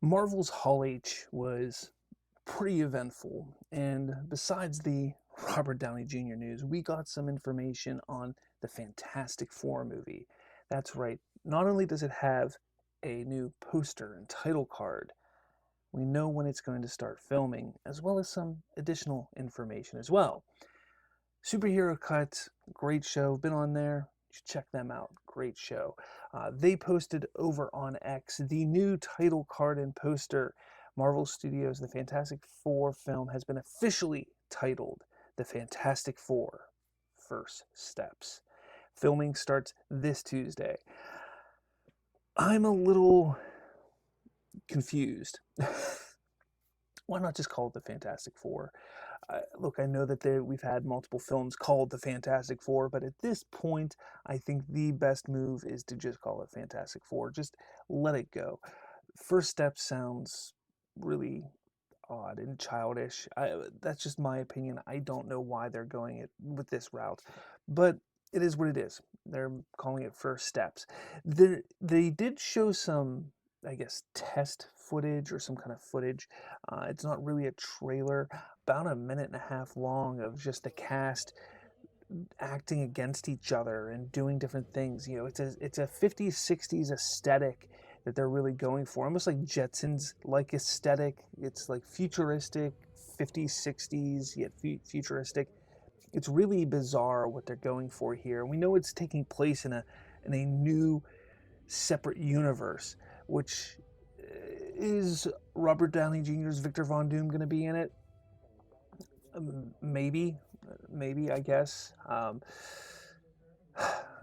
Marvel's Hall H was pretty eventful, and besides the Robert Downey Jr. news, we got some information on the Fantastic Four movie. That's right, not only does it have a new poster and title card, we know when it's going to start filming, as well as some additional information as well. Superhero Cut, great show, been on there. You should check them out. Great show. They posted over on X the new title card and poster. Marvel Studios' The Fantastic Four film has been officially titled The Fantastic Four First Steps. Filming starts this Tuesday. I'm a little confused. Why not just call it the Fantastic Four? Look, I know that we've had multiple films called the Fantastic Four, but at this point, I think the best move is to just call it Fantastic Four. Just let it go. First Step sounds really odd and childish. That's just my opinion. I don't know why they're going it with this route, but it is what it is. They're calling it First Steps. They did show some, I guess, test footage or some kind of footage. It's not really a trailer, about a minute and a half long of just the cast acting against each other and doing different things. You know, it's a 50s, 60s aesthetic that they're really going for, almost like Jetsons like aesthetic. It's like futuristic, 50s, 60s, yet futuristic. It's really bizarre what they're going for here. We know it's taking place in a new separate universe, which is Robert Downey Jr.'s Victor Von Doom going to be in it? Maybe, I guess.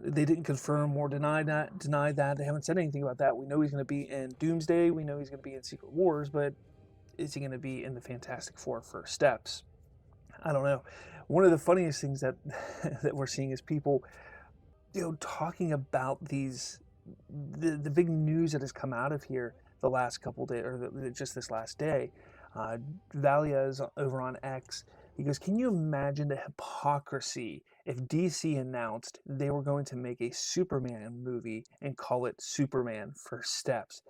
They didn't confirm or deny that. They haven't said anything about that. We know he's going to be in Doomsday. We know he's going to be in Secret Wars, but is he going to be in the Fantastic Four First Steps? I don't know. One of the funniest things that that we're seeing is people, talking about the big news that has come out of here the last couple days, or just this last day. Valia is over on X. He goes, can you imagine the hypocrisy if DC announced they were going to make a Superman movie and call it Superman First Steps?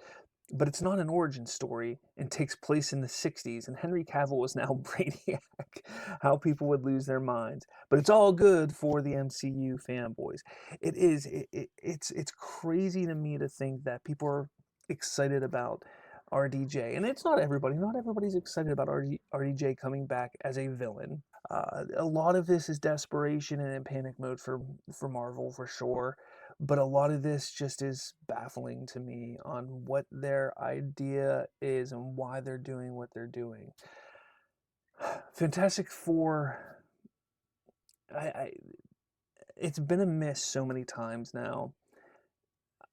But it's not an origin story and takes place in the 60s, and Henry Cavill is now Brainiac. How people would lose their minds. But it's all good for the MCU fanboys. It is. It's crazy to me to think that people are excited about RDJ. And it's not everybody. Not everybody's excited about RDJ coming back as a villain. A lot of this is desperation and in panic mode for Marvel, for sure. But a lot of this just is baffling to me on what their idea is and why they're doing what they're doing. Fantastic Four, it's been a miss so many times now.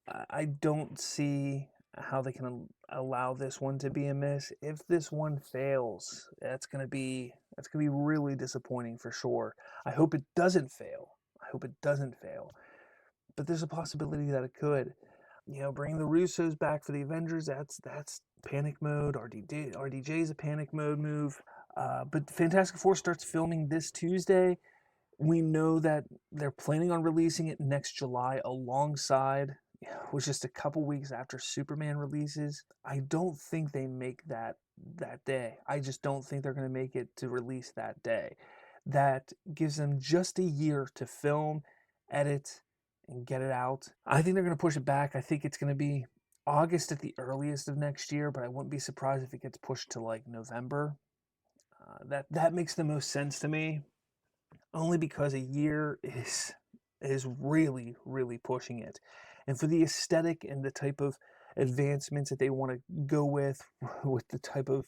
I don't see how they can allow this one to be a miss. If this one fails, that's gonna be really disappointing for sure. I hope it doesn't fail. But there's a possibility that it could. Bring the Russos back for the Avengers. That's panic mode. RDJ is a panic mode move. But Fantastic Four starts filming this Tuesday. We know that they're planning on releasing it next July alongside, which is just a couple weeks after Superman releases. I don't think they make that day. I just don't think they're going to make it to release that day. That gives them just a year to film, edit, and get it out. I think they're going to push it back. I think it's going to be August at the earliest of next year, but I wouldn't be surprised if it gets pushed to like November. That makes the most sense to me, only because a year is really, really pushing it. And for the aesthetic and the type of advancements that they want to go with the type of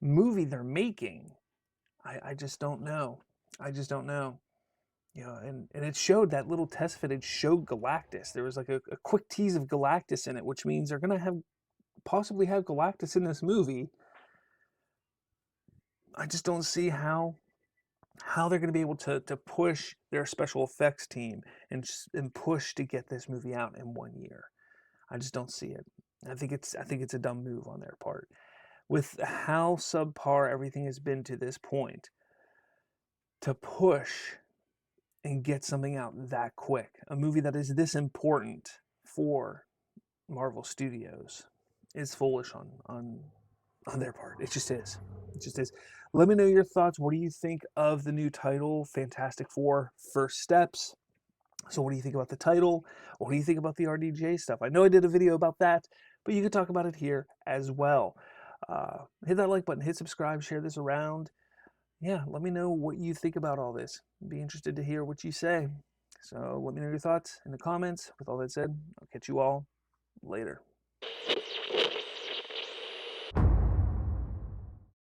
movie they're making, I just don't know. And it showed, that little test footage showed Galactus. There was like a quick tease of Galactus in it, which means they're going to possibly have Galactus in this movie. I just don't see how they're going to be able to push their special effects team and push to get this movie out in 1 year. I just don't see it. I think it's a dumb move on their part. With how subpar everything has been to this point, to push and get something out that quick, a movie that is this important for Marvel Studios, is foolish on their part. It just is. It just is. Let me know your thoughts. What do you think of the new title, Fantastic Four: First Steps? So what do you think about the title? What do you think about the RDJ stuff? I know I did a video about that, but you can talk about it here as well. Hit that like button, hit subscribe, share this around. Yeah, let me know what you think about all this. I'd be interested to hear what you say. So let me know your thoughts in the comments. With all that said, I'll catch you all later.